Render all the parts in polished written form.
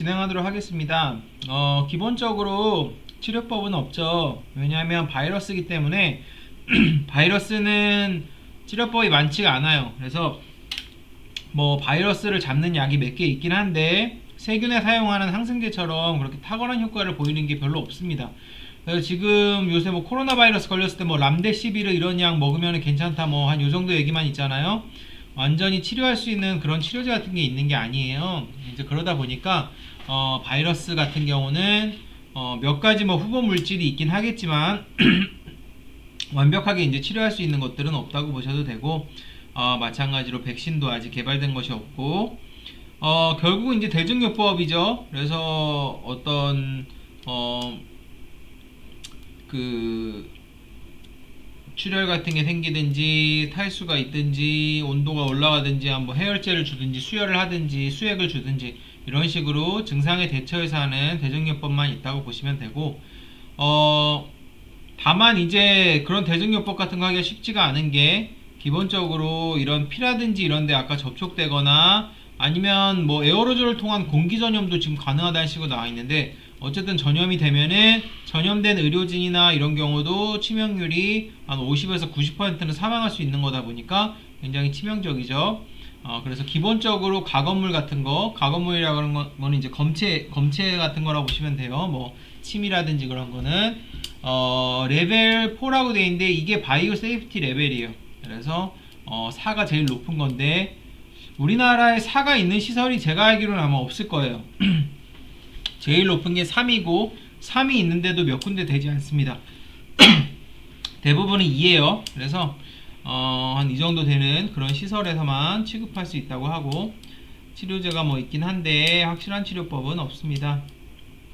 진행하도록 하겠습니다. 기본적으로 치료법은 없죠. 왜냐하면 바이러스이기 때문에 바이러스는 치료법이 많지가 않아요. 그래서 뭐 바이러스를 잡는 약이 몇 개 있긴 한데 세균에 사용하는 항생제처럼 그렇게 탁월한 효과를 보이는 게 별로 없습니다. 그래서 지금 요새 뭐 코로나 바이러스 걸렸을 때 뭐 람데시비르 이런 약 먹으면 괜찮다 뭐 한 요 정도 얘기만 있잖아요. 완전히 치료할 수 있는 그런 치료제 같은 게 있는 게 아니에요. 이제 그러다 보니까 바이러스 같은 경우는 몇 가지 뭐 후보 물질이 있긴 하겠지만 완벽하게 이제 치료할 수 있는 것들은 없다고 보셔도 되고, 마찬가지로 백신도 아직 개발된 것이 없고, 결국은 이제 대증요법이죠. 그래서 어떤 그 출혈 같은 게 생기든지 탈수가 있든지 온도가 올라가든지 뭐 해열제를 주든지 수혈을 하든지 수액을 주든지 이런 식으로 증상에 대처해서 하는 대증요법만 있다고 보시면 되고, 다만 이제 그런 대증요법 같은 거 하기가 쉽지가 않은 게 기본적으로 이런 피라든지 이런 데 아까 접촉되거나 아니면 뭐 에어로졸을 통한 공기 전염도 지금 가능하다는 식으로 나와 있는데, 어쨌든 전염이 되면은 전염된 의료진이나 이런 경우도 치명률이 한 50에서 90%는 사망할 수 있는 거다 보니까 굉장히 치명적이죠. 그래서 기본적으로 가건물 같은 거, 가건물이라고 하는 거는 이제 검체 같은 거라고 보시면 돼요. 뭐 침이라든지 그런 거는 레벨 4라고 돼 있는데 이게 바이오 세이프티 레벨이에요. 그래서 4가 제일 높은 건데 우리나라에 4가 있는 시설이 제가 알기로는 아마 없을 거예요. 제일 높은 게 3이고 3이 있는데도 몇 군데 되지 않습니다. 대부분은 2예요. 그래서 한 이 정도 되는 그런 시설에서만 취급할 수 있다고 하고, 치료제가 뭐 있긴 한데 확실한 치료법은 없습니다.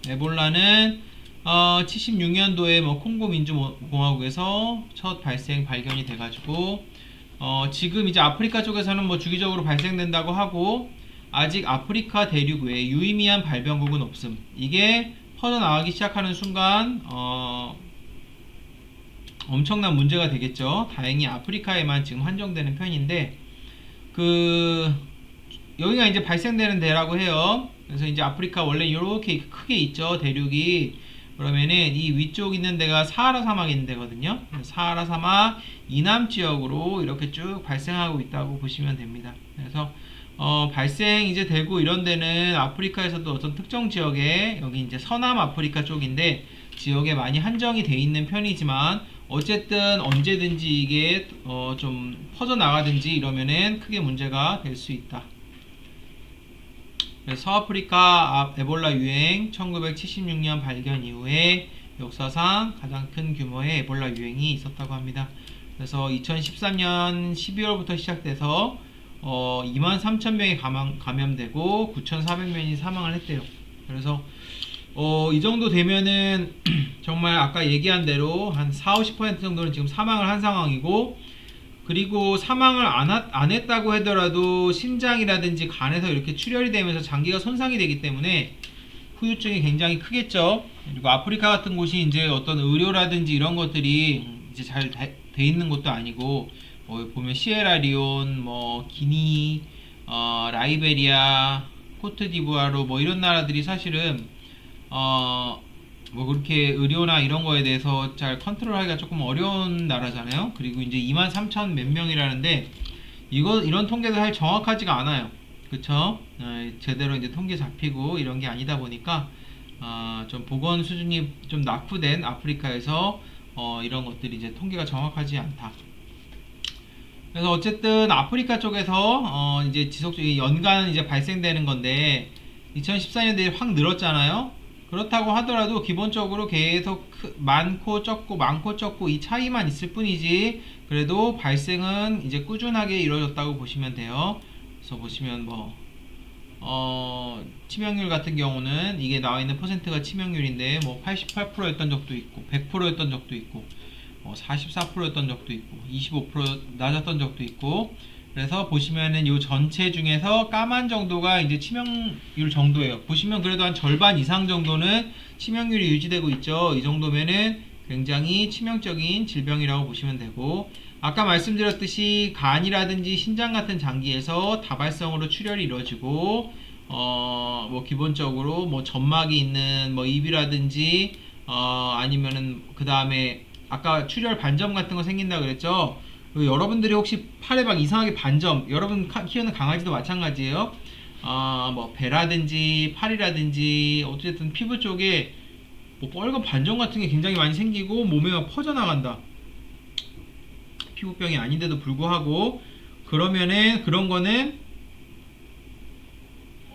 에볼라는 76년도에 뭐 콩고 민주공화국에서 첫 발견이 돼가지고 지금 이제 아프리카 쪽에서는 뭐 주기적으로 발생된다고 하고, 아직 아프리카 대륙 외에 유의미한 발병국은 없음. 이게 퍼져나가기 시작하는 순간 엄청난 문제가 되겠죠. 다행히 아프리카에만 지금 한정되는 편인데, 여기가 이제 발생되는 데라고 해요. 그래서 이제 아프리카 원래 이렇게 크게 있죠, 대륙이. 그러면은 이 위쪽 있는 데가 사하라 사막 있는 데거든요. 사하라 사막 이남 지역으로 이렇게 쭉 발생하고 있다고 보시면 됩니다. 그래서 발생 이제 되고 이런 데는 아프리카에서도 어떤 특정 지역에, 여기 이제 서남 아프리카 쪽인데 지역에 많이 한정이 돼 있는 편이지만, 어쨌든 언제든지 이게 좀 퍼져나가든지 이러면은 크게 문제가 될 수 있다. 서아프리카 에볼라 유행 1976년 발견 이후에 역사상 가장 큰 규모의 에볼라 유행이 있었다고 합니다. 그래서 2013년 12월부터 시작돼서 23,000명이 감염되고 9,400명이 사망을 했대요. 그래서 이 정도 되면은 정말 아까 얘기한 대로 한 40-50% 정도는 지금 사망을 한 상황이고, 그리고 사망을 안 했다고 하더라도 심장이라든지 간에서 이렇게 출혈이 되면서 장기가 손상이 되기 때문에 후유증이 굉장히 크겠죠. 그리고 아프리카 같은 곳이 이제 어떤 의료라든지 이런 것들이 이제 잘 돼 있는 것도 아니고, 보면 시에라리온, 뭐 기니, 라이베리아, 코트디부아르 뭐 이런 나라들이 사실은 뭐 그렇게 의료나 이런 거에 대해서 잘 컨트롤하기가 조금 어려운 나라잖아요. 그리고 이제 23,000 몇 명이라는데 이런 통계도 사실 정확하지가 않아요. 그쵸? 제대로 이제 통계 잡히고 이런 게 아니다 보니까 좀 보건 수준이 좀 낙후된 아프리카에서 이런 것들이 이제 통계가 정확하지 않다. 그래서 어쨌든 아프리카 쪽에서 이제 지속적인 연간 이제 발생되는 건데 2014년도에 확 늘었잖아요. 그렇다고 하더라도 기본적으로 계속 많고 적고 이 차이만 있을 뿐이지, 그래도 발생은 이제 꾸준하게 이루어졌다고 보시면 돼요. 그래서 보시면 뭐 치명률 같은 경우는 이게 나와 있는 퍼센트가 치명률인데 뭐 88%였던 적도 있고 100%였던 적도 있고 44%였던 적도 있고 25% 낮았던 적도 있고, 그래서 보시면은 요 전체 중에서 까만 정도가 이제 치명률 정도예요. 보시면 그래도 한 절반 이상 정도는 치명률이 유지되고 있죠. 이 정도면은 굉장히 치명적인 질병이라고 보시면 되고, 아까 말씀드렸듯이 간이라든지 신장 같은 장기에서 다발성으로 출혈이 이루어지고 뭐 기본적으로 뭐 점막이 있는 뭐 입이라든지 아니면은 그 다음에 아까 출혈 반점 같은 거 생긴다 그랬죠. 여러분들이 혹시 팔에 막 이상하게 반점, 여러분 키우는 강아지도 마찬가지예요. 뭐 배라든지 팔이라든지 어쨌든 피부 쪽에 뭐 빨간 반점 같은 게 굉장히 많이 생기고 몸에 막 퍼져나간다. 피부병이 아닌데도 불구하고 그러면은 그런 거는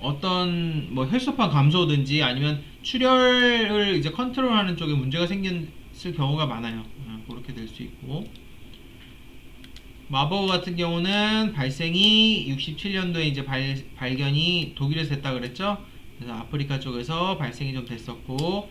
어떤 뭐 혈소판 감소든지 아니면 출혈을 이제 컨트롤하는 쪽에 문제가 생겼을 경우가 많아요. 그렇게 될 수 있고 마버그 같은 경우는 발생이 67년도에 이제 발견이 독일에서 됐다 그랬죠. 그래서 아프리카 쪽에서 발생이 좀 됐었고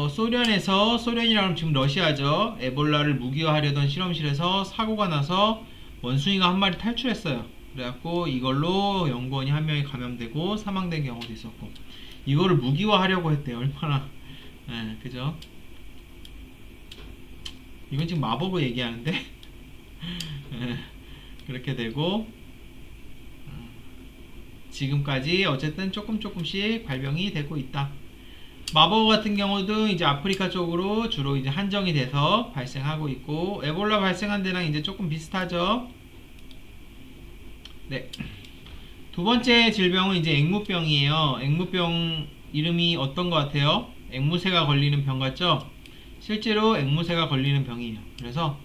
소련이라고 하면 지금 러시아죠. 에볼라를 무기화하려던 실험실에서 사고가 나서 원숭이가 한 마리 탈출했어요. 그래갖고 이걸로 연구원이 한 명이 감염되고 사망된 경우도 있었고 이거를 무기화하려고 했대요. 얼마나 그죠? 이건 지금 마법을 얘기하는데 그렇게 되고 지금까지 어쨌든 조금씩 발병이 되고 있다. 마버그 같은 경우도 이제 아프리카 쪽으로 주로 이제 한정이 돼서 발생하고 있고 에볼라 발생한 데랑 이제 조금 비슷하죠. 네. 두 번째 질병은 이제 앵무병이에요. 앵무병 이름이 어떤 것 같아요? 앵무새가 걸리는 병 같죠? 실제로 앵무새가 걸리는 병이에요. 그래서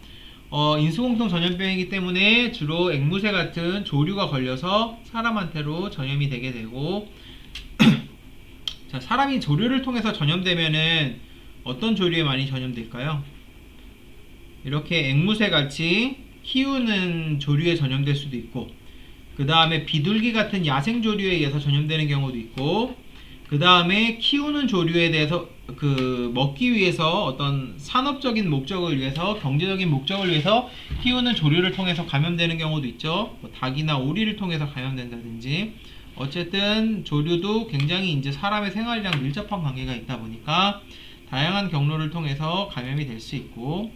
인수공통 전염병이기 때문에 주로 앵무새 같은 조류가 걸려서 사람한테로 전염이 되게 되고 자, 사람이 조류를 통해서 전염되면은 어떤 조류에 많이 전염될까요? 이렇게 앵무새 같이 키우는 조류에 전염될 수도 있고 그 다음에 비둘기 같은 야생 조류에 의해서 전염되는 경우도 있고 그 다음에 키우는 조류에 대해서 먹기 위해서 어떤 산업적인 목적을 위해서 경제적인 목적을 위해서 키우는 조류를 통해서 감염되는 경우도 있죠. 뭐 닭이나 오리를 통해서 감염된다든지 어쨌든 조류도 굉장히 이제 사람의 생활이랑 밀접한 관계가 있다 보니까 다양한 경로를 통해서 감염이 될 수 있고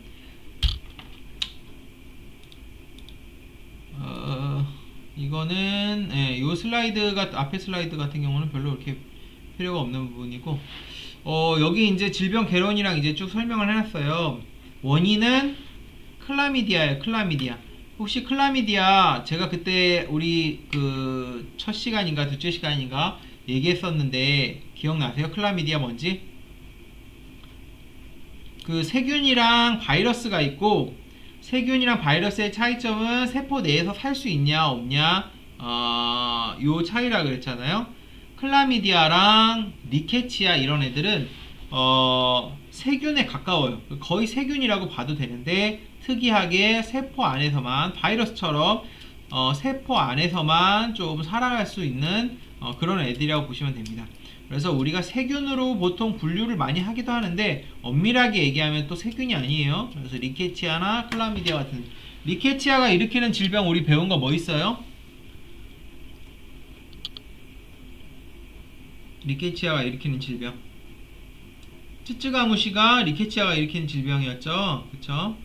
이거는 요 앞에 슬라이드 같은 경우는 별로 그렇게 필요가 없는 부분이고 여기 이제 질병 개론이랑 이제 쭉 설명을 해놨어요. 원인은 클라미디아예요. 클라미디아. 혹시 클라미디아 제가 그때 우리 첫 시간인가 둘째 시간인가 얘기했었는데 기억나세요? 클라미디아 뭔지? 세균이랑 바이러스가 있고 세균이랑 바이러스의 차이점은 세포 내에서 살 수 있냐 없냐 요 차이라 그랬잖아요. 클라미디아랑 리케치아 이런 애들은 세균에 가까워요. 거의 세균이라고 봐도 되는데 특이하게 세포 안에서만 바이러스처럼 세포 안에서만 좀 살아갈 수 있는 그런 애들이라고 보시면 됩니다. 그래서 우리가 세균으로 보통 분류를 많이 하기도 하는데 엄밀하게 얘기하면 또 세균이 아니에요. 그래서 리케치아나 클라미디아 같은 리케치아가 일으키는 질병 우리 배운 거 뭐 있어요? 리케치아가 일으키는 질병 쯔쯔가무시가 리케치아가 일으키는 질병이었죠. 그쵸?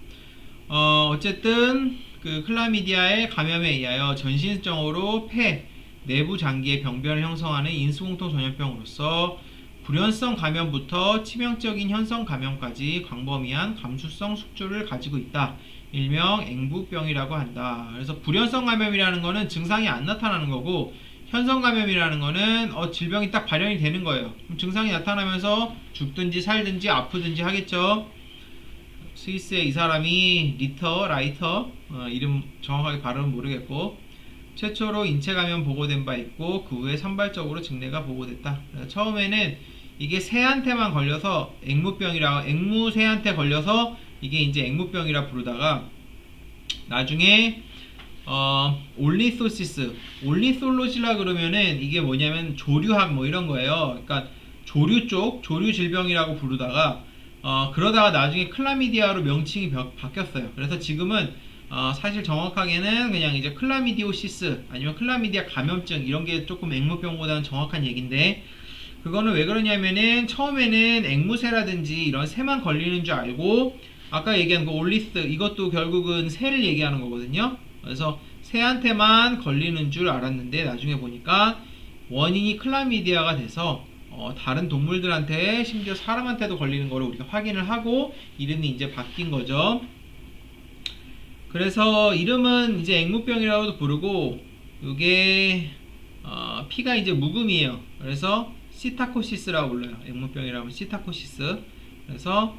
어쨌든 클라미디아의 감염에 의하여 전신적으로 폐 내부 장기의 병변을 형성하는 인수공통 전염병으로서 불연성 감염부터 치명적인 현성 감염까지 광범위한 감수성 숙주를 가지고 있다. 일명 앵부병이라고 한다. 그래서 불연성 감염이라는 거는 증상이 안 나타나는 거고 현성 감염이라는 거는 질병이 딱 발현이 되는 거예요. 그럼 증상이 나타나면서 죽든지 살든지 아프든지 하겠죠. 스위스의 이 사람이 라이터 이름 정확하게 발음은 모르겠고 최초로 인체 감염 보고된 바 있고 그 후에 산발적으로 증례가 보고됐다. 처음에는 이게 새한테만 걸려서 앵무새한테 걸려서 이게 이제 앵무병이라 부르다가 나중에 올리솔로시라 그러면은 이게 뭐냐면 조류학 뭐 이런 거예요. 그러니까 조류 질병이라고 부르다가 그러다가 나중에 클라미디아로 명칭이 바뀌었어요. 그래서 지금은 사실 정확하게는 그냥 이제 클라미디오시스 아니면 클라미디아 감염증 이런 게 조금 앵무병보다는 정확한 얘기인데 그거는 왜 그러냐면은 처음에는 앵무새라든지 이런 새만 걸리는 줄 알고 아까 얘기한 이것도 결국은 새를 얘기하는 거거든요. 그래서 새한테만 걸리는 줄 알았는데 나중에 보니까 원인이 클라미디아가 돼서 다른 동물들한테 심지어 사람한테도 걸리는 거를 우리가 확인을 하고 이름이 이제 바뀐 거죠. 그래서 이름은 이제 앵무병이라고도 부르고 이게 피가 이제 묵음이에요. 그래서 시타코시스라고 불러요. 앵무병이라고 하면 시타코시스. 그래서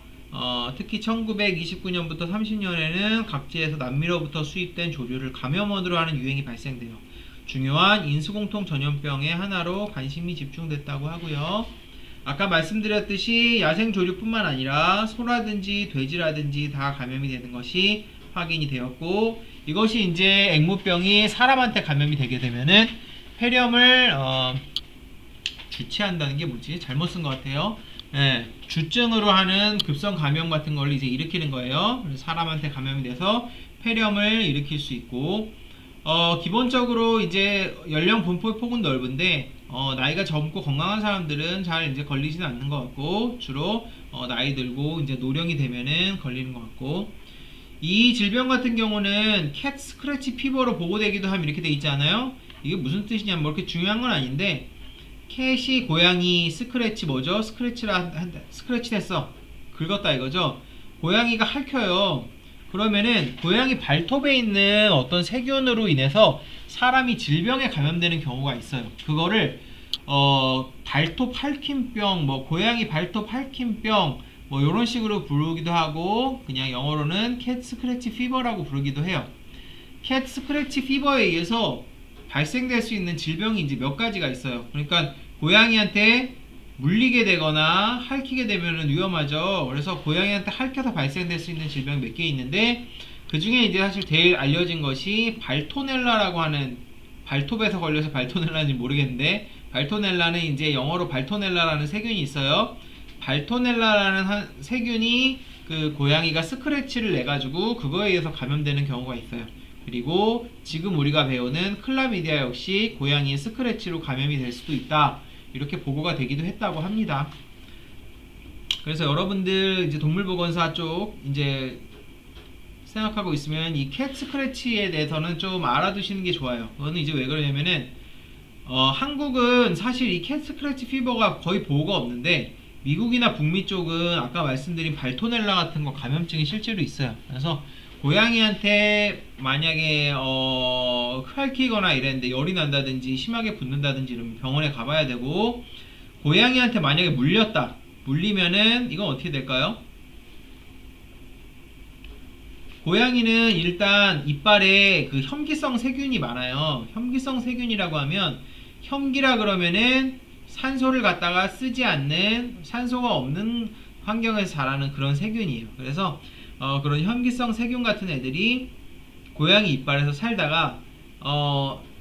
특히 1929년부터 30년에는 각지에서 남미로부터 수입된 조류를 감염원으로 하는 유행이 발생돼요. 중요한 인수공통 전염병의 하나로 관심이 집중됐다고 하고요. 아까 말씀드렸듯이 야생 조류뿐만 아니라 소라든지 돼지라든지 다 감염이 되는 것이 확인이 되었고, 이것이 이제 앵무병이 사람한테 감염이 되게 되면은 폐렴을 주체한다는 게 뭐지? 잘못 쓴 것 같아요. 예, 주증으로 하는 급성 감염 같은 걸 이제 일으키는 거예요. 그래서 사람한테 감염이 돼서 폐렴을 일으킬 수 있고, 기본적으로 이제 연령 분포의 폭은 넓은데, 나이가 젊고 건강한 사람들은 잘 이제 걸리지는 않는 것 같고, 주로 나이 들고 이제 노령이 되면은 걸리는 것 같고, 이 질병 같은 경우는 캣 스크래치 피버로 보고되기도 하면 이렇게 돼 있지 않아요? 이게 무슨 뜻이냐면 뭐 이렇게 중요한 건 아닌데, 캣이 고양이 스크래치 뭐죠? 스크래치 됐어. 긁었다 이거죠? 고양이가 핥혀요. 그러면은 고양이 발톱에 있는 어떤 세균으로 인해서 사람이 질병에 감염되는 경우가 있어요. 그거를 발톱 핥힘병, 뭐 고양이 발톱 핥힘병 뭐 이런 식으로 부르기도 하고, 그냥 영어로는 캣 스크래치 피버라고 부르기도 해요. 캣 스크래치 피버에 의해서 발생될 수 있는 질병이 이제 몇 가지가 있어요. 그러니까 고양이한테 물리게 되거나 핥히게 되면 위험하죠. 그래서 고양이한테 핥혀서 발생될 수 있는 질병이 몇 개 있는데, 그 중에 이제 사실 제일 알려진 것이 발토넬라라고 하는, 발톱에서 걸려서 발토넬라인지 모르겠는데, 발토넬라는 이제 영어로 발토넬라라는 세균이 있어요. 발토넬라라는 세균이 그 고양이가 스크래치를 내가지고 그거에 의해서 감염되는 경우가 있어요. 그리고 지금 우리가 배우는 클라미디아 역시 고양이의 스크래치로 감염이 될 수도 있다, 이렇게 보고가 되기도 했다고 합니다. 그래서 여러분들 이제 동물보건사 쪽 이제 생각하고 있으면 이 캣 스크래치에 대해서는 좀 알아두시는 게 좋아요. 그거는 이제 왜 그러냐면은 한국은 사실 이 캣 스크래치 피버가 거의 보고가 없는데, 미국이나 북미 쪽은 아까 말씀드린 발토넬라 같은 거 감염증이 실제로 있어요. 그래서 고양이한테 만약에 핥히거나 이랬는데 열이 난다든지 심하게 붓는다든지 이러면 병원에 가봐야 되고, 고양이한테 만약에 물리면은 이건 어떻게 될까요? 고양이는 일단 이빨에 그 혐기성 세균이 많아요. 혐기성 세균이라고 하면, 혐기라 그러면은 산소를 갖다가 쓰지 않는, 산소가 없는 환경에서 자라는 그런 세균이에요. 그래서 그런 혐기성 세균 같은 애들이 고양이 이빨에서 살다가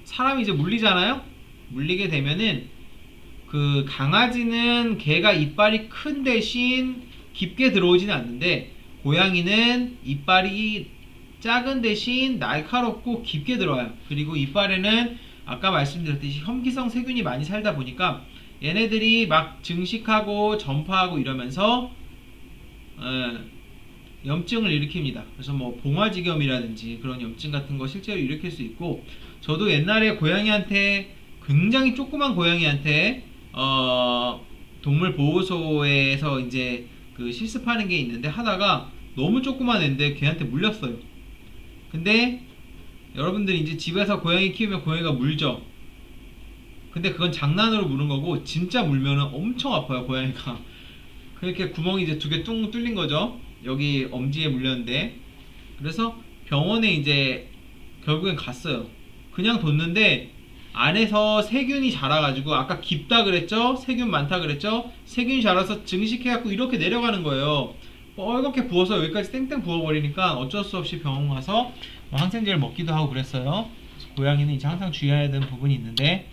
사람이 이제 물리잖아요. 물리게 되면은 그 강아지는 걔가 이빨이 큰 대신 깊게 들어오지는 않는데, 고양이는 이빨이 작은 대신 날카롭고 깊게 들어와요. 그리고 이빨에는 아까 말씀드렸듯이 혐기성 세균이 많이 살다 보니까 얘네들이 막 증식하고 전파하고 이러면서 염증을 일으킵니다. 그래서 뭐 봉화지겸이라든지 그런 염증 같은 거 실제로 일으킬 수 있고, 저도 옛날에 고양이한테, 굉장히 조그만 고양이한테 동물 보호소에서 이제 그 실습하는 게 있는데, 하다가 너무 조그만 애인데 걔한테 물렸어요. 근데 여러분들이 이제 집에서 고양이 키우면 고양이가 물죠. 근데 그건 장난으로 무는 거고, 진짜 물면은 엄청 아파요, 고양이가. 그렇게 구멍이 이제 두 개 뚱 뚫린 거죠. 여기 엄지에 물렸는데. 그래서 병원에 이제 결국엔 갔어요. 그냥 뒀는데 안에서 세균이 자라가지고, 아까 깊다 그랬죠? 세균 많다 그랬죠? 세균이 자라서 증식해갖고 이렇게 내려가는 거예요. 빨갛게 부어서 여기까지 땡땡 부어버리니까 어쩔 수 없이 병원 가서 항생제를 먹기도 하고 그랬어요. 그래서 고양이는 이제 항상 주의해야 되는 부분이 있는데,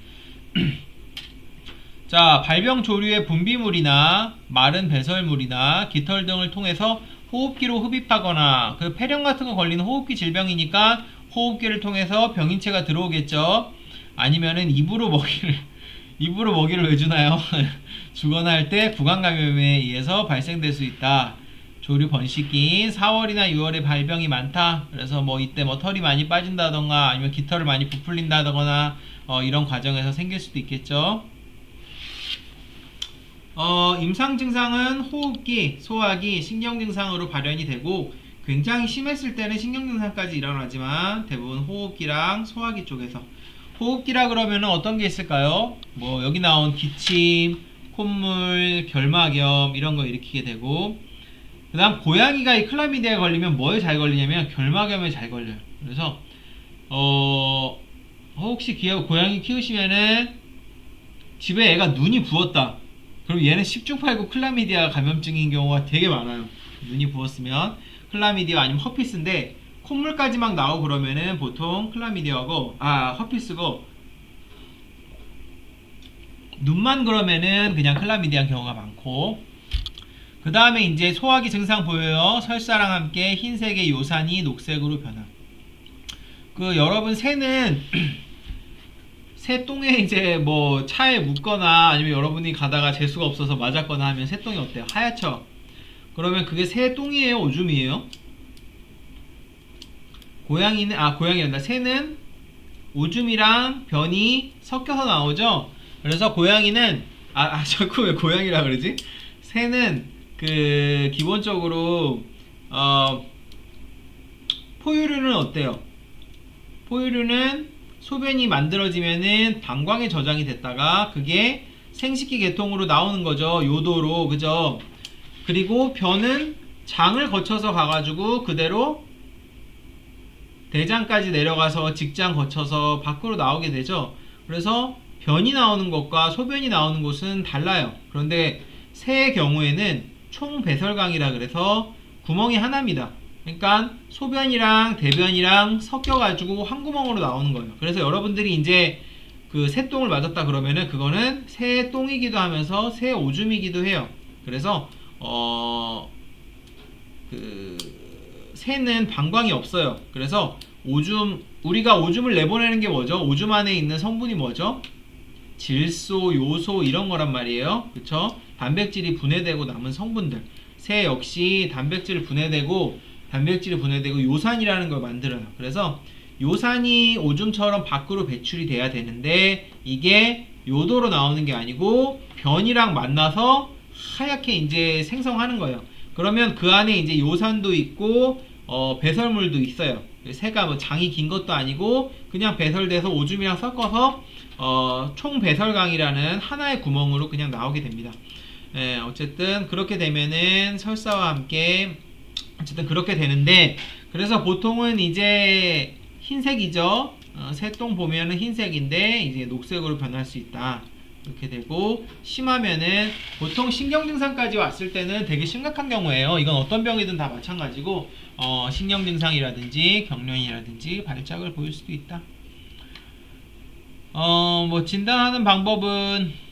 자, 발병 조류의 분비물이나 마른 배설물이나 깃털 등을 통해서 호흡기로 흡입하거나, 그 폐렴 같은 거 걸리는 호흡기 질병이니까 호흡기를 통해서 병인체가 들어오겠죠. 아니면은 입으로 먹이를 왜 주나요? 주거나 할 때 구강 감염에 의해서 발생될 수 있다. 조류 번식기인 4월이나 6월에 발병이 많다. 그래서 뭐 이때 뭐 털이 많이 빠진다던가 아니면 깃털을 많이 부풀린다거나 이런 과정에서 생길 수도 있겠죠. 임상 증상은 호흡기, 소화기, 신경 증상으로 발현이 되고 굉장히 심했을 때는 신경 증상까지 일어나지만 대부분 호흡기랑 소화기 쪽에서. 호흡기라 그러면은 어떤 게 있을까요? 뭐 여기 나온 기침, 콧물, 결막염 이런 거 일으키게 되고, 그 다음 고양이가 이 클라미디아에 걸리면 뭐에 잘 걸리냐면 결막염에 잘 걸려요. 그래서 혹시 고양이 키우시면은 집에 애가 눈이 부었다, 그럼 얘는 10중 8구 클라미디아 감염증인 경우가 되게 많아요. 눈이 부었으면 클라미디아 아니면 허피스인데, 콧물까지 막 나오고 그러면은 보통 클라미디아고 허피스고, 눈만 그러면은 그냥 클라미디아인 경우가 많고, 그 다음에 이제 소화기 증상 보여요. 설사랑 함께 흰색의 요산이 녹색으로 변화. 여러분 새는 새똥에 이제 뭐 차에 묻거나 아니면 여러분이 가다가 재수가 없어서 맞았거나 하면 새똥이 어때요? 하얗죠? 그러면 그게 새똥이에요? 오줌이에요? 고양이란다. 새는 오줌이랑 변이 섞여서 나오죠? 그래서 고양이는 자꾸 왜 고양이라 그러지? 새는 기본적으로 포유류는 어때요? 포유류는 소변이 만들어지면은 방광에 저장이 됐다가 그게 생식기 계통으로 나오는 거죠. 요도로, 그죠? 그리고 변은 장을 거쳐서 가가지고 그대로 대장까지 내려가서 직장 거쳐서 밖으로 나오게 되죠. 그래서 변이 나오는 것과 소변이 나오는 곳은 달라요. 그런데 새의 경우에는 총배설강이라 그래서 구멍이 하나입니다. 그러니까 소변이랑 대변이랑 섞여가지고 한 구멍으로 나오는 거예요. 그래서 여러분들이 이제 새똥을 맞았다 그러면은 그거는 새 똥이기도 하면서 새 오줌이기도 해요. 그래서 새는 방광이 없어요. 그래서 우리가 오줌을 내보내는 게 뭐죠? 오줌 안에 있는 성분이 뭐죠? 질소, 요소 이런 거란 말이에요. 그쵸? 단백질이 분해되고 남은 성분들. 새 역시 단백질이 분해되고 요산이라는 걸 만들어요. 그래서 요산이 오줌처럼 밖으로 배출이 돼야 되는데 이게 요도로 나오는 게 아니고 변이랑 만나서 하얗게 이제 생성하는 거예요. 그러면 그 안에 이제 요산도 있고 배설물도 있어요. 새가 뭐 장이 긴 것도 아니고 그냥 배설돼서 오줌이랑 섞어서 총배설강이라는 하나의 구멍으로 그냥 나오게 됩니다. 어쨌든 그렇게 되면은 설사와 함께 어쨌든 그렇게 되는데, 그래서 보통은 이제 흰색이죠. 새똥 보면은 흰색인데 이제 녹색으로 변할 수 있다. 이렇게 되고, 심하면은 보통 신경 증상까지 왔을 때는 되게 심각한 경우예요. 이건 어떤 병이든 다 마찬가지고 신경 증상이라든지 경련이라든지 발작을 보일 수도 있다. 뭐 진단하는 방법은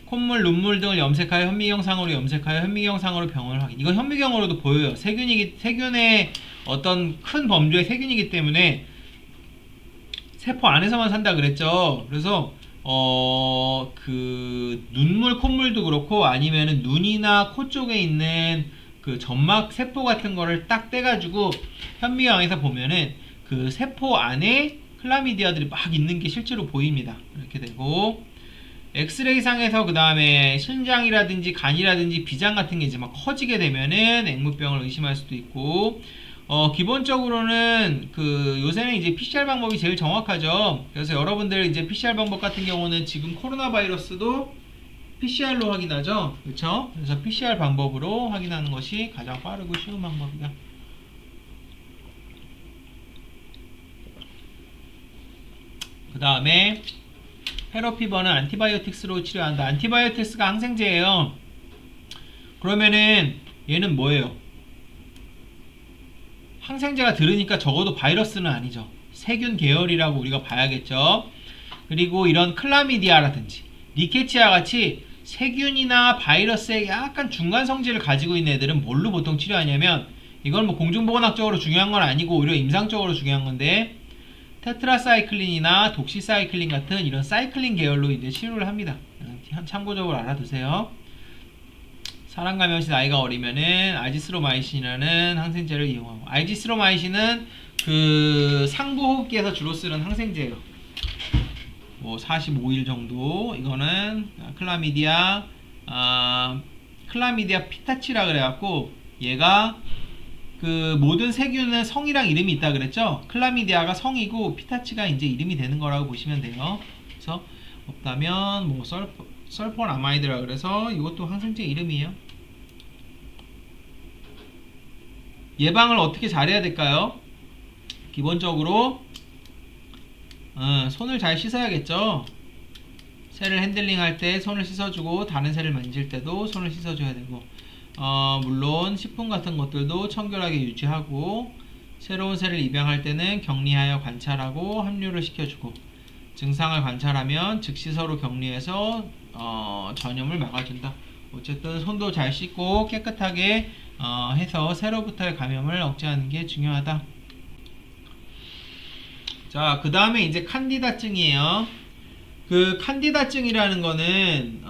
콧물, 눈물 등을 염색하여 현미경상으로 현미경상으로 병을 확인. 이건 현미경으로도 보여요. 세균의 어떤 큰 범주의 세균이기 때문에 세포 안에서만 산다 그랬죠. 그래서 눈물, 콧물도 그렇고 아니면은 눈이나 코 쪽에 있는 점막 세포 같은 거를 딱 떼가지고 현미경에서 보면은 그 세포 안에 클라미디아들이 막 있는 게 실제로 보입니다. 이렇게 되고, 엑스레이상에서 그 다음에 신장이라든지 간이라든지 비장 같은 게 이제 막 커지게 되면은 앵무병을 의심할 수도 있고, 기본적으로는 요새는 이제 PCR 방법이 제일 정확하죠. 그래서 여러분들 이제 PCR 방법 같은 경우는 지금 코로나 바이러스도 PCR로 확인하죠. 그렇죠? 그래서 PCR 방법으로 확인하는 것이 가장 빠르고 쉬운 방법이다. 그 다음에 페로피버는 안티바이오틱스로 치료한다. 안티바이오틱스가 항생제예요. 그러면은 얘는 뭐예요? 항생제가 들으니까 적어도 바이러스는 아니죠. 세균 계열이라고 우리가 봐야겠죠. 그리고 이런 클라미디아라든지 리케치아 같이 세균이나 바이러스의 약간 중간 성질을 가지고 있는 애들은 뭘로 보통 치료하냐면, 이건 뭐 공중보건학적으로 중요한 건 아니고 오히려 임상적으로 중요한 건데, 테트라사이클린이나 독시사이클린 같은 이런 사이클린 계열로 이제 치료를 합니다. 참고적으로 알아두세요. 사람 감염시 나이가 어리면은 아지스로마이신이라는 항생제를 이용하고, 아지스로마이신은 그 상부호흡기에서 주로 쓰는 항생제예요. 뭐 45일 정도. 이거는 클라미디아 피타치라 그래갖고, 얘가 그 모든 세균은 성이랑 이름이 있다 그랬죠. 클라미디아가 성이고 피타치가 이제 이름이 되는 거라고 보시면 돼요. 그래서 없다면 뭐 설포라마이드라 그래서 이것도 항생제 이름이에요. 예방을 어떻게 잘해야 될까요? 기본적으로 손을 잘 씻어야겠죠. 새를 핸들링 할 때 손을 씻어주고, 다른 새를 만질 때도 손을 씻어줘야 되고, 물론 식품 같은 것들도 청결하게 유지하고, 새로운 새를 입양할 때는 격리하여 관찰하고 합류를 시켜주고, 증상을 관찰하면 즉시 서로 격리해서 전염을 막아준다. 어쨌든 손도 잘 씻고 깨끗하게 해서 새로부터의 감염을 억제하는 게 중요하다. 자, 그 다음에 이제 칸디다증이에요. 그 칸디다증이라는 거는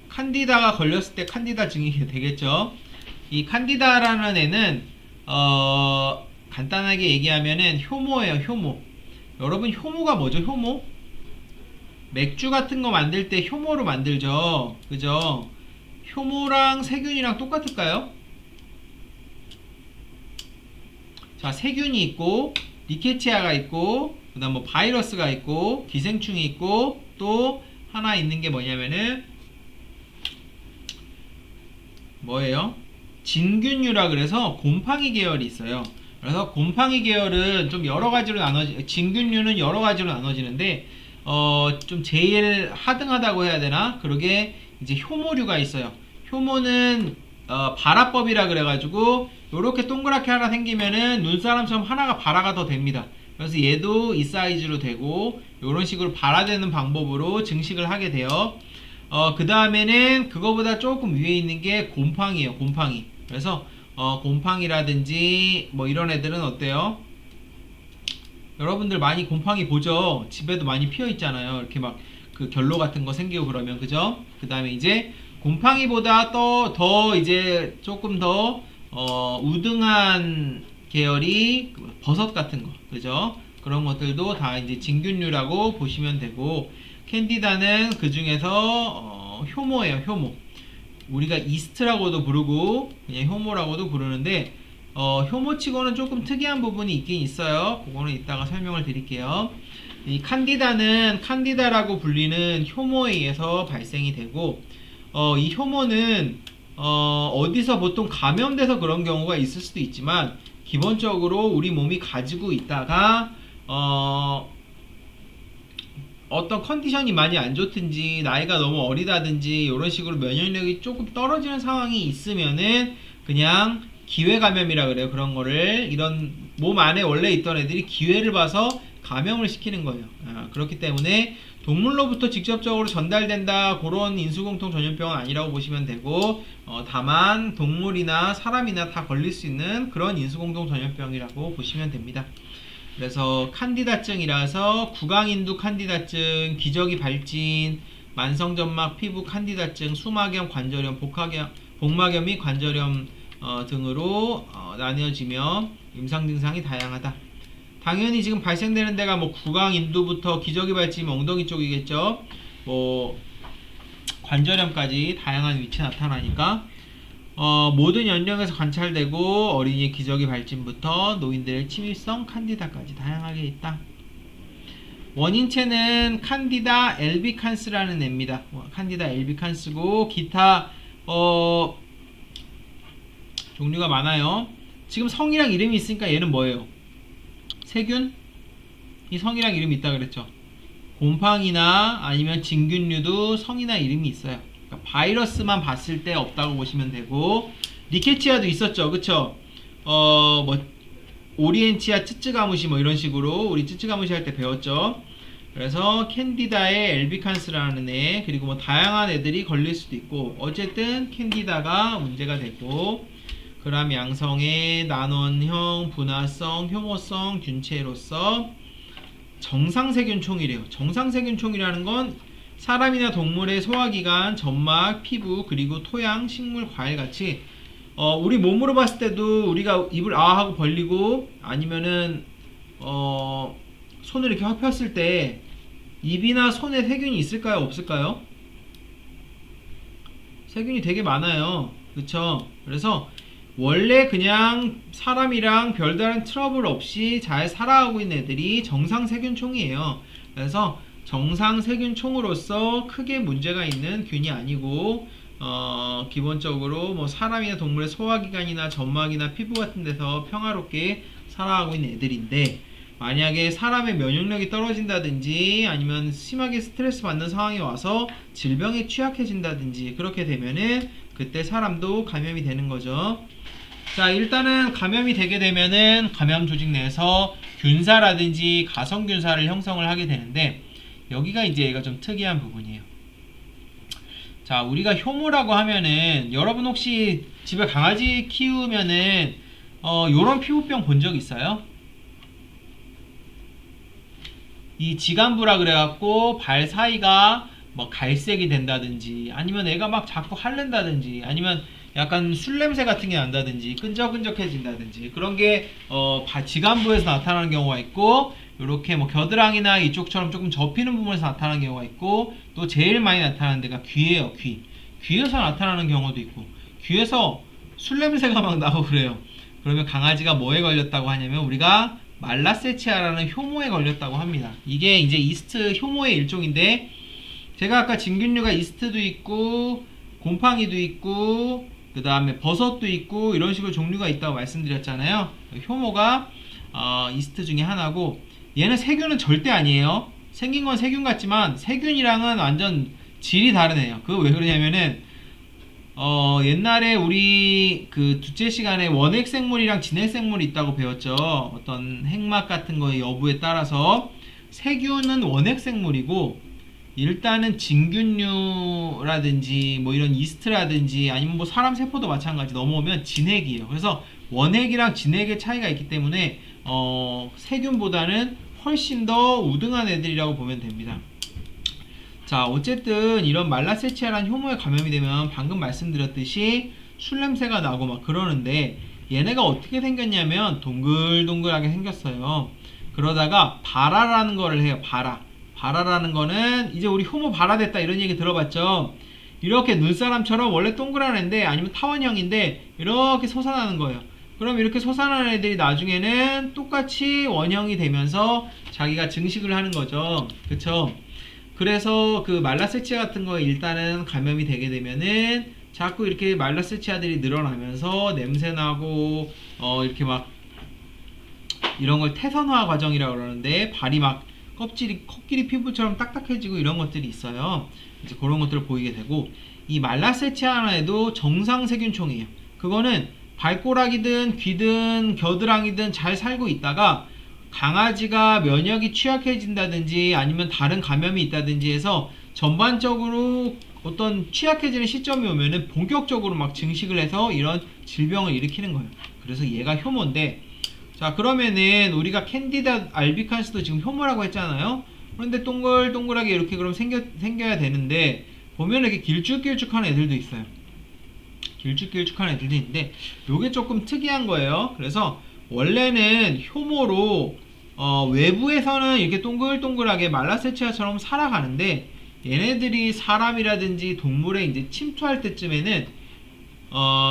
칸디다가 걸렸을 때 칸디다증이 되겠죠. 이 칸디다라는 애는 간단하게 얘기하면은 효모예요. 효모. 여러분, 효모가 뭐죠? 효모? 맥주 같은 거 만들 때 효모로 만들죠. 그죠? 효모랑 세균이랑 똑같을까요? 자, 세균이 있고 리케치아가 있고, 그 다음 뭐 바이러스가 있고 기생충이 있고, 또 하나 있는 게 뭐냐면은 뭐예요? 진균류라 그래서 곰팡이 계열이 있어요. 그래서 곰팡이 계열은 좀 여러 가지로 진균류는 여러 가지로 나눠지는데, 좀 제일 하등하다고 해야 되나? 그러게 이제 효모류가 있어요. 효모는 발화법이라 그래가지고 요렇게 동그랗게 하나 생기면은 눈사람처럼 하나가 발화가 더 됩니다. 그래서 얘도 이 사이즈로 되고, 요런 식으로 발화되는 방법으로 증식을 하게 돼요. 그 다음에는 그거보다 조금 위에 있는 게 곰팡이에요. 곰팡이. 그래서 곰팡이라든지 뭐 이런 애들은 어때요? 여러분들 많이 곰팡이 보죠? 집에도 많이 피어 있잖아요. 이렇게 막 그 결로 같은 거 생기고 그러면, 그죠? 그 다음에 이제 곰팡이보다 더 이제 조금 더 우등한 계열이 버섯 같은 거, 그죠? 그런 것들도 다 이제 진균류라고 보시면 되고, 캔디다는 그 중에서 효모예요. 효모. 우리가 이스트라고도 부르고 그냥 효모라고도 부르는데, 효모치고는 조금 특이한 부분이 있긴 있어요. 그거는 이따가 설명을 드릴게요. 이 칸디다는 칸디다라고 불리는 효모에 의해서 발생이 되고, 이 효모는 어디서 보통 감염돼서 그런 경우가 있을 수도 있지만, 기본적으로 우리 몸이 가지고 있다가 어떤 컨디션이 많이 안 좋든지 나이가 너무 어리다든지 이런 식으로 면역력이 조금 떨어지는 상황이 있으면은 그냥 기회 감염이라 그래요. 그런 거를, 이런 몸 안에 원래 있던 애들이 기회를 봐서 감염을 시키는 거예요. 그렇기 때문에 동물로부터 직접적으로 전달된다, 그런 인수공통 전염병은 아니라고 보시면 되고, 다만 동물이나 사람이나 다 걸릴 수 있는 그런 인수공통 전염병이라고 보시면 됩니다. 그래서 칸디다증이라서 구강인두 칸디다증, 기저귀 발진, 만성점막 피부 칸디다증, 수막염, 관절염, 복막염 및 관절염 등으로 나뉘어지며 임상 증상이 다양하다. 당연히 지금 발생되는 데가 뭐 구강인두부터 기저귀 발진, 엉덩이 쪽이겠죠. 뭐 관절염까지 다양한 위치에 나타나니까 모든 연령에서 관찰되고, 어린이 기저귀 발진부터 노인들의 침입성 칸디다까지 다양하게 있다. 원인체는 칸디다 엘비칸스라는 애입니다. 칸디다 엘비칸스고, 기타 종류가 많아요. 지금 성이랑 이름이 있으니까 얘는 뭐예요? 세균? 이 성이랑 이름이 있다 그랬죠. 곰팡이나 아니면 진균류도 성이나 이름이 있어요. 그러니까 바이러스만 봤을 때 없다고 보시면 되고, 리케치아도 있었죠. 그쵸? 뭐 오리엔치아 쯔쯔가무시 뭐 이런 식으로 우리 쯔쯔가무시 할 때 배웠죠. 그래서 캔디다의 엘비칸스라는 애, 그리고 뭐 다양한 애들이 걸릴 수도 있고, 어쨌든 캔디다가 문제가 되고, 그람 양성의 난원형, 분화성, 효모성 균체로서 정상세균총이래요. 정상세균총이라는 건 사람이나 동물의 소화기관, 점막, 피부, 그리고 토양, 식물, 과일 같이 우리 몸으로 봤을 때도 우리가 입을 아 하고 벌리고 아니면은 손을 이렇게 확 폈을 때 입이나 손에 세균이 있을까요? 없을까요? 세균이 되게 많아요. 그쵸? 그래서 원래 그냥 사람이랑 별다른 트러블 없이 잘 살아가고 있는 애들이 정상 세균총이에요. 그래서 정상 세균총으로서 크게 문제가 있는 균이 아니고 기본적으로 뭐 사람이나 동물의 소화기관이나 점막이나 피부 같은 데서 평화롭게 살아가고 있는 애들인데, 만약에 사람의 면역력이 떨어진다든지 아니면 심하게 스트레스 받는 상황이 와서 질병에 취약해진다든지 그렇게 되면은 그때 사람도 감염이 되는 거죠. 자, 일단은 감염이 되게 되면은 감염 조직 내에서 균사라든지 가성균사를 형성을 하게 되는데, 여기가 이제 얘가 좀 특이한 부분이에요. 자, 우리가 효모라고 하면은 여러분 혹시 집에 강아지 키우면은 요런 피부병 본 적 있어요? 이 지간부라 그래갖고 발 사이가 뭐 갈색이 된다든지 아니면 애가 막 자꾸 핥는다든지 아니면 약간 술 냄새 같은 게 난다든지 끈적끈적해진다든지 그런 게 지간부에서 나타나는 경우가 있고, 이렇게 뭐 겨드랑이나 이쪽처럼 조금 접히는 부분에서 나타나는 경우가 있고, 또 제일 많이 나타나는 데가 귀예요. 귀에서 나타나는 경우도 있고, 귀에서 술 냄새가 막 나고 그래요. 그러면 강아지가 뭐에 걸렸다고 하냐면 우리가 말라세치아라는 효모에 걸렸다고 합니다. 이게 이제 이스트 효모의 일종인데, 제가 아까 진균류가 이스트도 있고 곰팡이도 있고 그 다음에 버섯도 있고 이런 식으로 종류가 있다고 말씀드렸잖아요. 효모가 이스트 중에 하나고, 얘는 세균은 절대 아니에요. 생긴 건 세균 같지만 세균이랑은 완전 질이 다른 애예요. 그거 왜 그러냐면은 옛날에 우리 그 둘째 시간에 원핵생물이랑 진핵생물이 있다고 배웠죠. 어떤 핵막 같은 거의 여부에 따라서 세균은 원핵생물이고, 일단은 진균류라든지 뭐 이런 이스트라든지 아니면 뭐 사람 세포도 마찬가지 넘어오면 진핵이에요. 그래서 원핵이랑 진핵의 차이가 있기 때문에 세균보다는 훨씬 더 우등한 애들이라고 보면 됩니다. 자, 어쨌든 이런 말라세치아라는 효모에 감염이 되면 방금 말씀드렸듯이 술 냄새가 나고 막 그러는데, 얘네가 어떻게 생겼냐면 동글동글하게 생겼어요. 그러다가 발아라는 거를 해요. 발아라는 거는 이제 우리 효모 발아됐다 이런 얘기 들어봤죠. 이렇게 눈사람처럼 원래 동그란 애인데 아니면 타원형인데 이렇게 솟아나는 거예요. 그럼 이렇게 솟아나는 애들이 나중에는 똑같이 원형이 되면서 자기가 증식을 하는 거죠. 그쵸? 그래서 그 말라세치아 같은 거에 일단은 감염이 되게 되면은 자꾸 이렇게 말라세치아들이 늘어나면서 냄새나고 이렇게 막 이런 걸 태선화 과정이라고 그러는데, 발이 막 코끼리 피부처럼 딱딱해지고 이런 것들이 있어요. 이제 그런 것들을 보이게 되고, 이 말라세치아에도 정상 세균총이에요. 그거는 발꼬락이든 귀든 겨드랑이든 잘 살고 있다가 강아지가 면역이 취약해진다든지 아니면 다른 감염이 있다든지 해서 전반적으로 어떤 취약해지는 시점이 오면은 본격적으로 막 증식을 해서 이런 질병을 일으키는 거예요. 그래서 얘가 효모인데, 자, 그러면은 우리가 캔디다 알비칸스도 지금 효모라고 했잖아요. 그런데 동글동글하게 이렇게 그럼 생겨야 되는데, 보면 이렇게 길쭉길쭉한 애들도 있어요. 길쭉길쭉한 애들도 있는데 요게 조금 특이한 거예요. 그래서 원래는 효모로 외부에서는 이렇게 동글동글하게 말라세치아처럼 살아가는데, 얘네들이 사람이라든지 동물에 이제 침투할 때쯤에는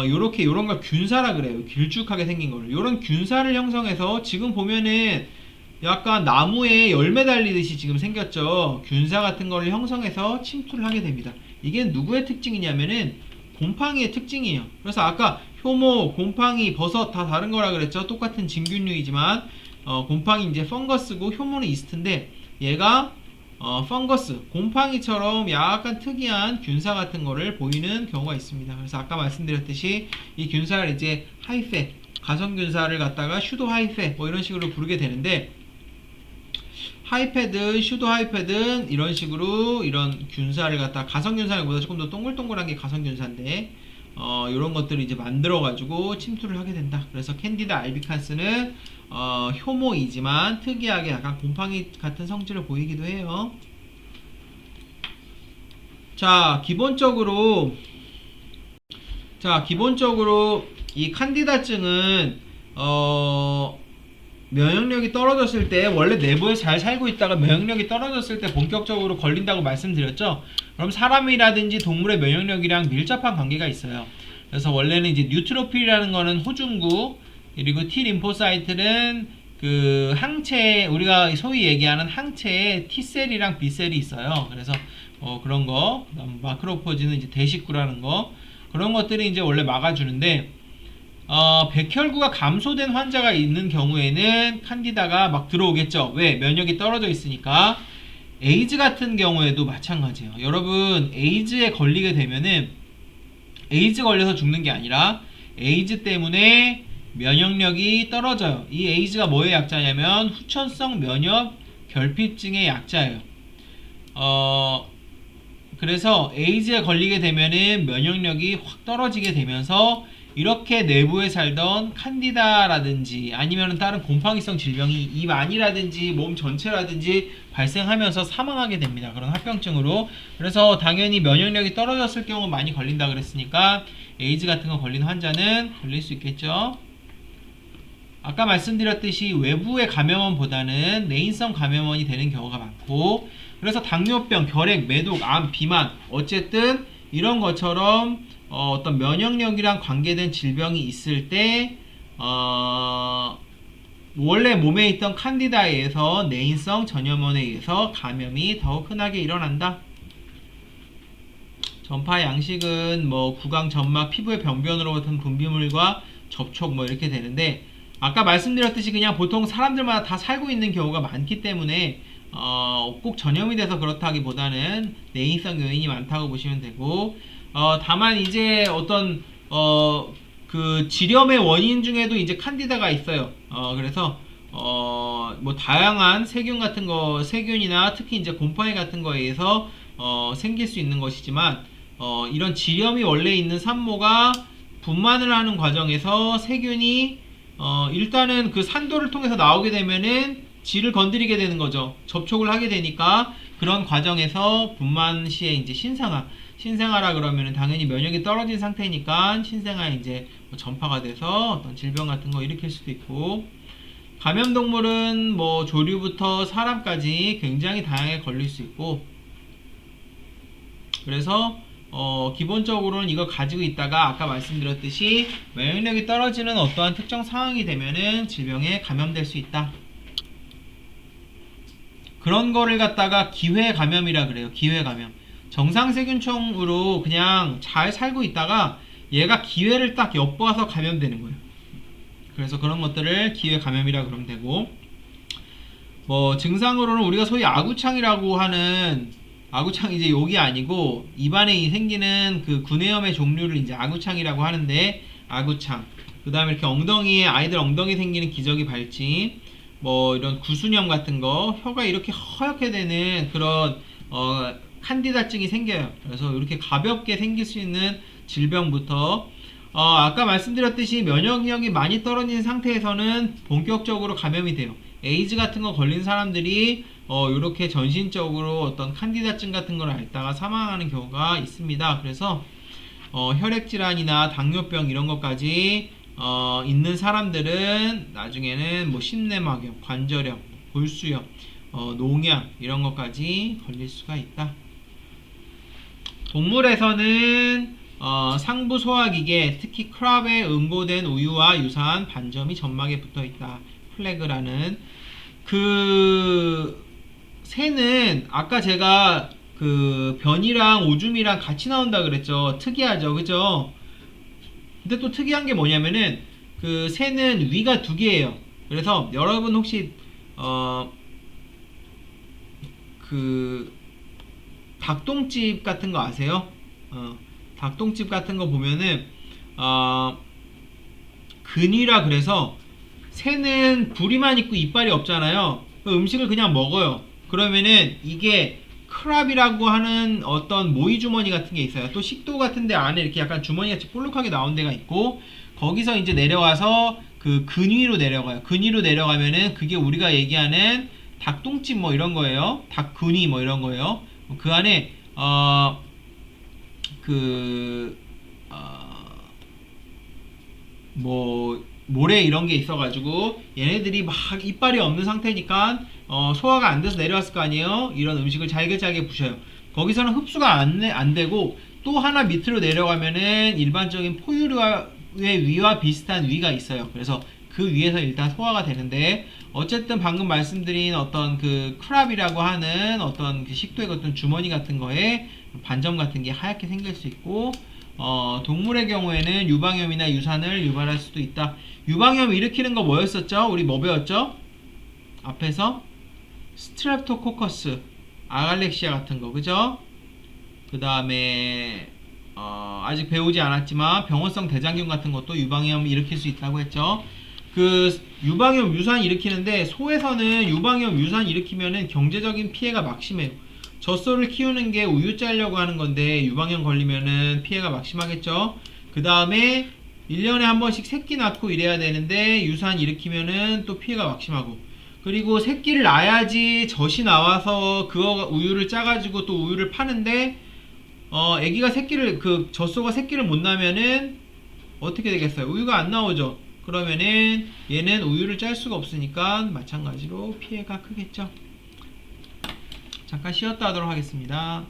요렇게 요런 걸 균사라 그래요. 길쭉하게 생긴 거를. 요런 균사를 형성해서 지금 보면은 약간 나무에 열매 달리듯이 지금 생겼죠. 균사 같은 거를 형성해서 침투를 하게 됩니다. 이게 누구의 특징이냐면은 곰팡이의 특징이에요. 그래서 아까 효모, 곰팡이, 버섯 다 다른 거라 그랬죠. 똑같은 진균류이지만 곰팡이 이제 펑거스고 효모는 이스트인데, 얘가 펑거스, 곰팡이처럼 약간 특이한 균사 같은 거를 보이는 경우가 있습니다. 그래서 아까 말씀드렸듯이 이 균사를 이제 하이페, 가성균사를 갖다가 슈도 하이페 뭐 이런 식으로 부르게 되는데, 하이패든 슈도 하이패든 이런 식으로 이런 균사를 갖다 가성균사보다 조금 더 동글동글한 게 가성균사인데 이런 것들을 이제 만들어 가지고 침투를 하게 된다. 그래서 캔디다 알비칸스는 효모이지만 특이하게 약간 곰팡이 같은 성질을 보이기도 해요. 자, 기본적으로 이 칸디다증은 면역력이 떨어졌을 때, 원래 내부에 잘 살고 있다가 면역력이 떨어졌을 때 본격적으로 걸린다고 말씀드렸죠. 그럼 사람이라든지 동물의 면역력이랑 밀접한 관계가 있어요. 그래서 원래는 이제 뉴트로필이라는 거는 호중구, 그리고 T 림포사이트는 그 항체, 우리가 소위 얘기하는 항체에 T셀이랑 B셀이 있어요. 그래서 그런 거, 그다음 마크로포지는 이제 대식구라는 거, 그런 것들이 이제 원래 막아주는데, 백혈구가 감소된 환자가 있는 경우에는 칸디다가 막 들어오겠죠. 왜? 면역이 떨어져 있으니까. 에이즈 같은 경우에도 마찬가지예요. 여러분, 에이즈에 걸리게 되면은 에이즈 걸려서 죽는 게 아니라 에이즈 때문에 면역력이 떨어져요. 이 에이즈가 뭐의 약자냐면 후천성 면역 결핍증의 약자예요. 그래서 에이즈에 걸리게 되면은 면역력이 확 떨어지게 되면서 이렇게 내부에 살던 칸디다라든지 아니면 다른 곰팡이성 질병이 입 안이라든지 몸 전체라든지 발생하면서 사망하게 됩니다. 그런 합병증으로. 그래서 당연히 면역력이 떨어졌을 경우 많이 걸린다 그랬으니까 에이즈 같은 거 걸린 환자는 걸릴 수 있겠죠. 아까 말씀드렸듯이 외부의 감염원보다는 내인성 감염원이 되는 경우가 많고, 그래서 당뇨병, 결핵, 매독, 암, 비만, 어쨌든 이런 것처럼 어떤 면역력이랑 관계된 질병이 있을 때 원래 몸에 있던 칸디다에 의해서 내인성 전염원에 의해서 감염이 더욱 흔하게 일어난다. 전파 양식은 뭐 구강, 점막, 피부의 병변으로 같은 분비물과 접촉 뭐 이렇게 되는데, 아까 말씀드렸듯이 그냥 보통 사람들마다 다 살고 있는 경우가 많기 때문에 꼭 전염이 돼서 그렇다기보다는 내인성 요인이 많다고 보시면 되고, 다만 이제 어떤 그 질염의 원인 중에도 이제 칸디다가 있어요. 그래서 뭐 다양한 세균 같은 거, 세균이나 특히 이제 곰팡이 같은 거에 의해서 생길 수 있는 것이지만, 이런 질염이 원래 있는 산모가 분만을 하는 과정에서 세균이 일단은 그 산도를 통해서 나오게 되면은 질을 건드리게 되는 거죠. 접촉을 하게 되니까 그런 과정에서 분만 시에 이제 신생아라 그러면은 당연히 면역이 떨어진 상태니까 신생아에 이제 뭐 전파가 돼서 어떤 질병 같은 거 일으킬 수도 있고, 감염동물은 뭐 조류부터 사람까지 굉장히 다양하게 걸릴 수 있고, 그래서 기본적으로는 이걸 가지고 있다가 아까 말씀드렸듯이 면역력이 떨어지는 어떠한 특정 상황이 되면은 질병에 감염될 수 있다. 그런 거를 갖다가 기회 감염이라 그래요. 기회 감염. 정상세균총으로 그냥 잘 살고 있다가 얘가 기회를 딱 엿보아서 감염되는 거예요. 그래서 그런 것들을 기회 감염이라 그러면 되고, 뭐 증상으로는 우리가 소위 아구창이라고 하는, 아구창 이제 욕이 아니고 입안에 생기는 그 구내염의 종류를 이제 아구창이라고 하는데, 아구창, 그 다음에 이렇게 엉덩이에, 아이들 엉덩이 생기는 기저귀 발진, 뭐 이런 구순염 같은 거, 혀가 이렇게 허옇게 되는 그런 칸디다증이 생겨요. 그래서 이렇게 가볍게 생길 수 있는 질병부터 아까 말씀드렸듯이 면역력이 많이 떨어진 상태에서는 본격적으로 감염이 돼요. 에이즈 같은 거 걸린 사람들이 이렇게 전신적으로 어떤 칸디다증 같은 걸 앓다가 사망하는 경우가 있습니다. 그래서 혈액질환이나 당뇨병 이런 것까지 있는 사람들은 나중에는 뭐 심내막염, 관절염, 골수염, 농양 이런 것까지 걸릴 수가 있다. 동물에서는 상부 소화기계, 특히 크랍에 응고된 우유와 유사한 반점이 점막에 붙어있다. 플래그라는 그 새는 아까 제가 그 변이랑 오줌이랑 같이 나온다 그랬죠. 특이하죠, 그죠? 근데 또 특이한 게 뭐냐면은 그 새는 위가 두 개예요. 그래서 여러분 혹시 그 닭똥집 같은 거 아세요? 닭똥집 같은 거 보면은 근위라 그래서 새는 부리만 있고 이빨이 없잖아요. 음식을 그냥 먹어요. 그러면은 이게 크랍이라고 하는 어떤 모이 주머니 같은 게 있어요. 또 식도 같은 데 안에 이렇게 약간 주머니 같이 볼록하게 나온 데가 있고, 거기서 이제 내려와서 그 근위로 내려가요. 근위로 내려가면은 그게 우리가 얘기하는 닭똥집 뭐 이런 거예요. 닭근위 뭐 이런 거예요. 그 안에 그 뭐 모래 이런 게 있어가지고 얘네들이 막 이빨이 없는 상태니까 소화가 안 돼서 내려왔을 거 아니에요. 이런 음식을 잘게 부셔요. 거기서는 흡수가 안 되고 또 하나 밑으로 내려가면은 일반적인 포유류의 위와 비슷한 위가 있어요. 그래서 그 위에서 일단 소화가 되는데, 어쨌든 방금 말씀드린 어떤 그 크랍이라고 하는 어떤 그 식도의 어떤 주머니 같은 거에 반점 같은 게 하얗게 생길 수 있고, 동물의 경우에는 유방염이나 유산을 유발할 수도 있다. 유방염 일으키는 거 뭐였었죠? 우리 뭐 배웠죠? 앞에서 스트랩토코커스, 아갈렉시아 같은 거, 그죠? 그 다음에 아직 배우지 않았지만 병원성 대장균 같은 것도 유방염 일으킬 수 있다고 했죠. 그 유방염 유산 일으키는데, 소에서는 유방염 유산 일으키면은 경제적인 피해가 막심해요. 젖소를 키우는 게 우유 짜려고 하는 건데 유방염 걸리면은 피해가 막심하겠죠. 그 다음에 1년에 한 번씩 새끼 낳고 이래야 되는데 유산 일으키면은 또 피해가 막심하고, 그리고 새끼를 낳아야지 젖이 나와서 그거 우유를 짜가지고 또 우유를 파는데 애기가 새끼를 그 젖소가 새끼를 못 낳으면은 어떻게 되겠어요? 우유가 안 나오죠. 그러면은 얘는 우유를 짤 수가 없으니까 마찬가지로 피해가 크겠죠. 잠깐 쉬었다 하도록 하겠습니다.